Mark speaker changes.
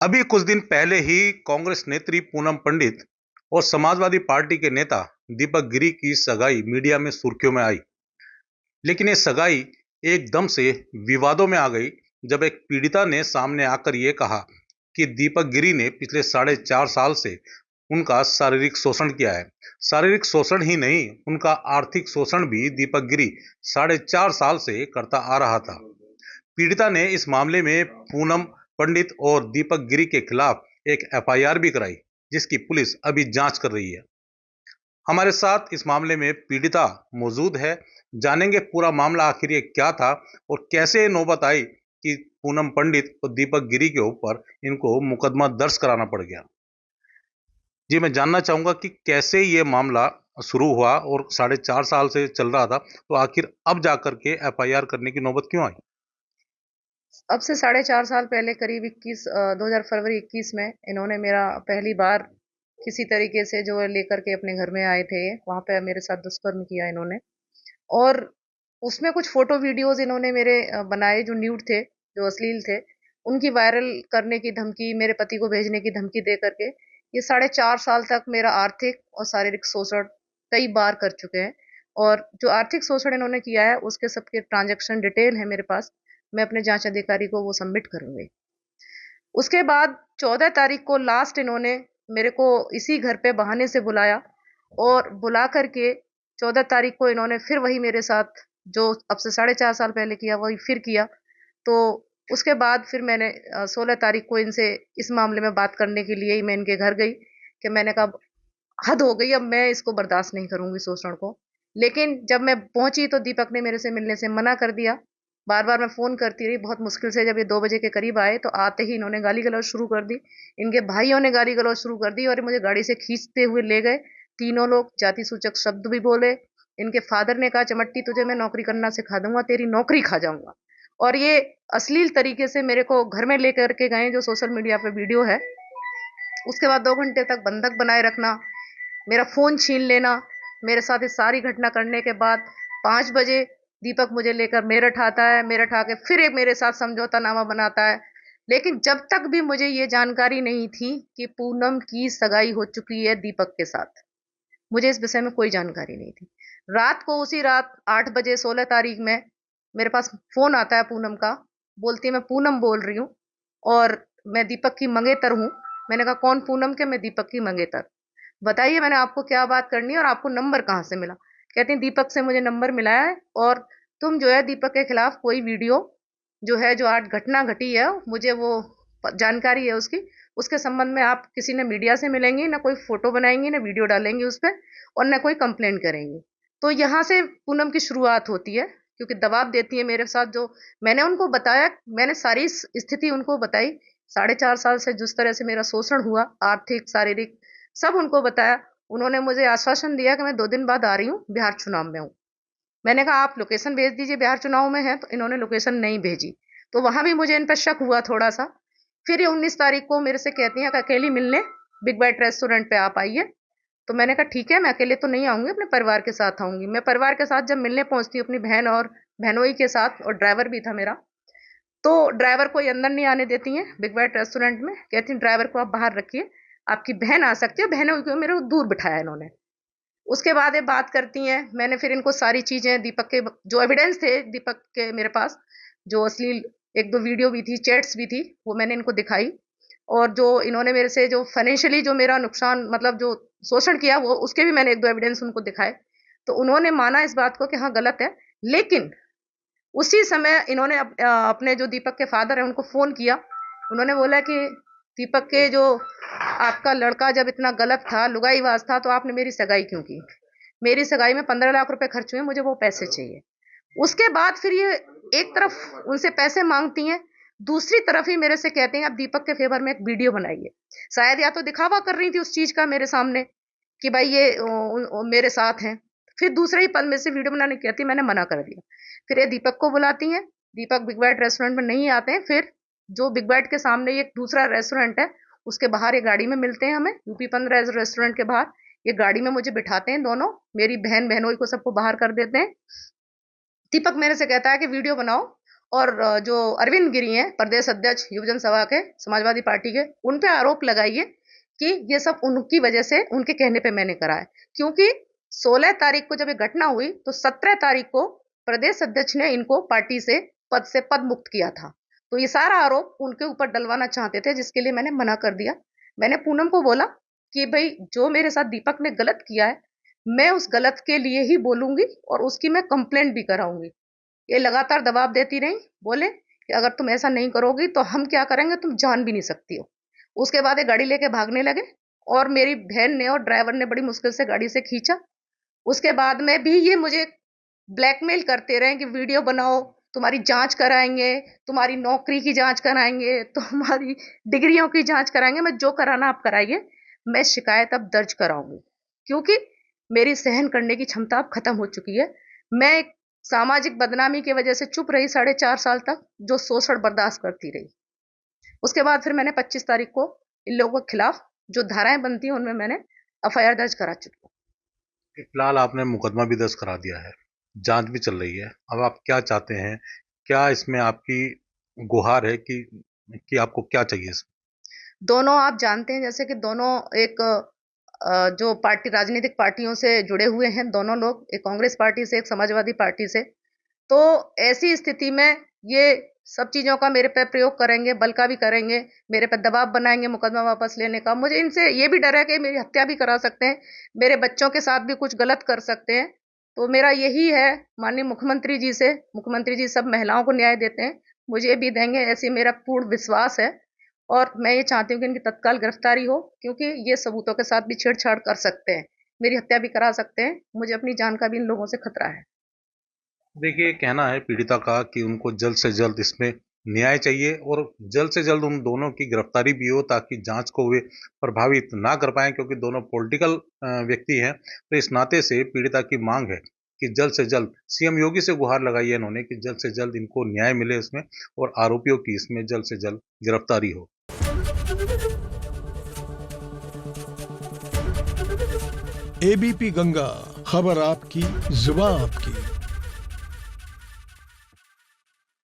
Speaker 1: अभी कुछ दिन पहले ही कांग्रेस नेत्री पूनम पंडित और समाजवादी पार्टी के नेता दीपक गिरी की सगाई मीडिया में सुर्खियों में आई। लेकिन ये सगाई एकदम से विवादों में आ गई जब एक पीड़िता ने सामने आकर ये कहा कि दीपक गिरी ने पिछले 4.5 साल से उनका शारीरिक शोषण किया है। शारीरिक शोषण ही नहीं, उनका आर्थिक शोषण भी दीपक गिरी 4.5 साल से करता आ रहा था। पीड़िता ने इस मामले में पूनम पंडित और दीपक गिरी के खिलाफ एक एफआईआर भी कराई, जिसकी पुलिस अभी जांच कर रही है। हमारे साथ इस मामले में पीड़िता मौजूद है। जानेंगे पूरा मामला, आखिर ये क्या था और कैसे नौबत आई कि पूनम पंडित और दीपक गिरी के ऊपर इनको मुकदमा दर्ज कराना पड़ गया। जी, मैं जानना चाहूंगा कि कैसे ये मामला शुरू हुआ और 4.5 साल से चल रहा था, तो आखिर अब जाकर के एफआईआर करने की नौबत क्यों आई?
Speaker 2: अब से 4.5 साल पहले करीब 2000 फरवरी 21 में इन्होंने मेरा पहली बार किसी तरीके से जो है लेकर के अपने घर में आए थे। वहां पे मेरे साथ दुष्कर्म किया इन्होंने। और उसमें कुछ फोटो वीडियोस इन्होंने मेरे बनाए जो न्यूड थे, जो अश्लील थे। उनकी वायरल करने की धमकी, मेरे पति को भेजने की धमकी दे करके ये 4.5 साल तक मेरा आर्थिक और शारीरिक शोषण कई बार कर चुके हैं। और जो आर्थिक शोषण इन्होंने किया है उसके सबके ट्रांजैक्शन डिटेल है मेरे पास। मैं अपने जांच अधिकारी को वो सबमिट करूंगी। उसके बाद 14 तारीख को लास्ट इन्होंने मेरे को इसी घर पे बहाने से बुलाया। और बुला करके 14 तारीख को इन्होंने फिर वही मेरे साथ जो अब से 4.5 साल पहले किया वही फिर किया। तो उसके बाद फिर मैंने 16 तारीख को इनसे इस मामले में बात करने के लिए ही मैं इनके घर गई कि मैंने कहा हद हो गई, अब मैं इसको बर्दाश्त नहीं करूंगी शोषण को। लेकिन जब मैं पहुंची तो दीपक ने मेरे से मिलने से मना कर दिया। बार बार मैं फोन करती रही, बहुत मुश्किल से जब ये 2 बजे के करीब आए तो आते ही इन्होंने गाली गलौज शुरू कर दी। इनके भाइयों ने गाली गलौज शुरू कर दी और मुझे गाड़ी से खींचते हुए ले गए। तीनों लोग जाति सूचक शब्द भी बोले। इनके फादर ने कहा, चमट्टी तुझे मैं नौकरी करना सिखा दूंगा, तेरी नौकरी खा जाऊंगा। और ये अश्लील तरीके से मेरे को घर में लेकर के गए, जो सोशल मीडिया पे वीडियो है। उसके बाद 2 घंटे तक बंधक बनाए रखना, मेरा फोन छीन लेना। मेरे साथ ये सारी घटना करने के बाद 5 बजे दीपक मुझे लेकर मेरठ आता है। मेरठ आके फिर एक मेरे साथ समझौता नामा बनाता है। लेकिन जब तक भी मुझे ये जानकारी नहीं थी कि पूनम की सगाई हो चुकी है दीपक के साथ, मुझे इस विषय में कोई जानकारी नहीं थी। रात को, उसी रात 8 बजे 16 तारीख में मेरे पास फोन आता है पूनम का। बोलती है, मैं पूनम बोल रही हूँ और मैं दीपक की मंगेतर हूँ। मैंने कहा, कौन पूनम के? मैं दीपक की मंगेतर। बताइए, मैंने आपको क्या बात करनी है और आपको नंबर कहाँ से मिला? कहती हैं, दीपक से मुझे नंबर मिला है और तुम जो है दीपक के खिलाफ कोई वीडियो जो है, जो आज घटना घटी है, मुझे वो जानकारी है उसकी। उसके संबंध में आप किसी ने मीडिया से मिलेंगी, ना कोई फोटो बनाएंगी, ना वीडियो डालेंगी उस पर, और ना कोई कंप्लेंट करेंगी। तो यहाँ से पूनम की शुरुआत होती है, क्योंकि दबाव देती है मेरे साथ। जो मैंने उनको बताया, मैंने सारी स्थिति उनको बताई। 4.5 साल से जिस तरह से मेरा शोषण हुआ, आर्थिक, शारीरिक, सब उनको बताया। उन्होंने मुझे आश्वासन दिया कि मैं 2 दिन बाद आ रही हूँ, बिहार चुनाव में हूँ। मैंने कहा, आप लोकेशन भेज दीजिए, बिहार चुनाव में है। तो इन्होंने लोकेशन नहीं भेजी। तो वहां भी मुझे इन पर शक हुआ थोड़ा सा। फिर ये 19 तारीख को मेरे से कहती हैं कि अकेली मिलने बिग बाइट रेस्टोरेंट पे आप आइए। तो मैंने कहा, ठीक है, मैं अकेले तो नहीं आऊंगी, अपने परिवार के साथ आऊंगी। मैं परिवार के साथ जब मिलने पहुंचती हूँ अपनी बहन और बहनोई के साथ, और ड्राइवर भी था मेरा, तो ड्राइवर को ये अंदर नहीं आने देती हैं बिग बाइट रेस्टोरेंट में। कहती हैं, ड्राइवर को आप बाहर रखिए, आपकी बहन आ सकती है। बहनों को मेरे को दूर बिठाया इन्होंने। उसके बाद ये बात करती हैं। मैंने फिर इनको सारी चीजें, दीपक के जो एविडेंस थे दीपक के मेरे पास, जो अश्लील 1-2 वीडियो भी थी, चैट्स भी थी, वो मैंने इनको दिखाई। और जो इन्होंने मेरे से जो फाइनेंशियली जो मेरा नुकसान, मतलब जो शोषण किया, वो उसके भी मैंने 1-2 एविडेंस उनको दिखाए। तो उन्होंने माना इस बात को कि हाँ, गलत है। लेकिन उसी समय इन्होंने अपने जो दीपक के फादर हैं उनको फोन किया। उन्होंने बोला कि दीपक के जो आपका लड़का जब इतना गलत था, लुगाईबाज था, तो आपने मेरी सगाई क्यों की? मेरी सगाई में 15 लाख रुपए खर्च हुए, मुझे वो पैसे चाहिए। उसके बाद फिर ये एक तरफ उनसे पैसे मांगती हैं, दूसरी तरफ ही मेरे से कहते हैं, आप दीपक के फेवर में एक वीडियो बनाइए। शायद या तो दिखावा कर रही थी उस चीज का मेरे सामने कि भाई ये मेरे साथ हैं। फिर दूसरे ही पल में से वीडियो बनाने कहती, मैंने मना कर दिया। फिर ये दीपक को बुलाती हैं। दीपक बिग बाइट रेस्टोरेंट में नहीं आते हैं। फिर जो बिग बाइट के सामने एक दूसरा रेस्टोरेंट है, उसके बाहर एक गाड़ी में मिलते हैं हमें, यूपी 15 रेस्टोरेंट के बाहर। ये गाड़ी में मुझे बिठाते हैं, दोनों मेरी बहन बहनोई को सबको बाहर कर देते हैं। दीपक मेरे से कहता है कि वीडियो बनाओ और जो अरविंद गिरी हैं प्रदेश अध्यक्ष युवजन सभा के समाजवादी पार्टी के, उन पे आरोप लगाइए कि ये सब उनकी वजह से, उनके कहने पे मैंने करा है। क्योंकि 16 तारीख को जब ये घटना हुई तो 17 तारीख को प्रदेश अध्यक्ष ने इनको पार्टी से पद मुक्त किया था। तो ये सारा आरोप उनके ऊपर डलवाना चाहते थे, जिसके लिए मैंने मना कर दिया। मैंने पूनम को बोला कि भाई जो मेरे साथ दीपक ने गलत किया है, मैं उस गलत के लिए ही बोलूंगी और उसकी मैं कंप्लेंट भी कराऊंगी। ये लगातार दबाव देती रही, बोले कि अगर तुम ऐसा नहीं करोगी तो हम क्या करेंगे, तुम जान भी नहीं सकती हो। उसके बाद ये गाड़ी लेके भागने लगे और मेरी बहन ने और ड्राइवर ने बड़ी मुश्किल से गाड़ी से खींचा। उसके बाद में भी ये मुझे ब्लैकमेल करते रहे कि वीडियो बनाओ, तुम्हारी जांच कराएंगे, तुम्हारी नौकरी की जांच कराएंगे, तुम्हारी डिग्रियों की जांच कराएंगे, मैं जो कराना आप कराइए, मैं शिकायत अब दर्ज कराऊंगी। क्योंकि मेरी सहन करने की क्षमता अब खत्म हो चुकी है। मैं एक सामाजिक बदनामी की वजह से चुप रही 4.5 साल तक, जो शोषण बर्दाश्त करती रही। उसके बाद फिर मैंने 25 तारीख को इन लोगों के खिलाफ जो धाराएं बनती हैं उनमें मैंने एफआईआर दर्ज करा चुकी हूँ।
Speaker 1: फिलहाल आपने मुकदमा भी दर्ज करा दिया है, जांच भी चल रही है। अब आप क्या चाहते हैं? क्या इसमें आपकी गुहार है कि आपको क्या चाहिए इसमें?
Speaker 2: दोनों आप जानते हैं जैसे कि दोनों एक जो पार्टी राजनीतिक पार्टियों से जुड़े हुए हैं, दोनों लोग, एक कांग्रेस पार्टी से, एक समाजवादी पार्टी से। तो ऐसी स्थिति में ये सब चीजों का मेरे पे प्रयोग करेंगे, बल का भी करेंगे, मेरे पे दबाव बनाएंगे मुकदमा वापस लेने का। मुझे इनसे ये भी डर है कि मेरी हत्या भी करा सकते हैं, मेरे बच्चों के साथ भी कुछ गलत कर सकते हैं। तो मेरा यही है माननीय मुख्यमंत्री जी से, मुख्यमंत्री जी सब महिलाओं को न्याय देते हैं, मुझे भी देंगे, ऐसी मेरा पूर्ण विश्वास है। और मैं ये चाहती हूँ कि इनकी तत्काल गिरफ्तारी हो, क्योंकि ये सबूतों के साथ भी छेड़छाड़ कर सकते हैं, मेरी हत्या भी करा सकते हैं। मुझे अपनी जान का भी इन लोगों से खतरा है।
Speaker 1: देखिए, कहना है पीड़िता का कि उनको जल्द से जल्द इसमें न्याय चाहिए और जल्द से जल्द उन दोनों की गिरफ्तारी भी हो, ताकि जांच को वे प्रभावित ना कर पाएं, क्योंकि दोनों पॉलिटिकल व्यक्ति हैं। तो इस नाते से पीड़िता की मांग है कि जल्द से जल्द, सीएम योगी से गुहार लगाई है इन्होंने कि जल्द से जल्द इनको न्याय मिले इसमें और आरोपियों की इसमें जल्द से जल्द गिरफ्तारी हो।
Speaker 3: एबीपी गंगा, खबर आपकी, जुबान आपकी।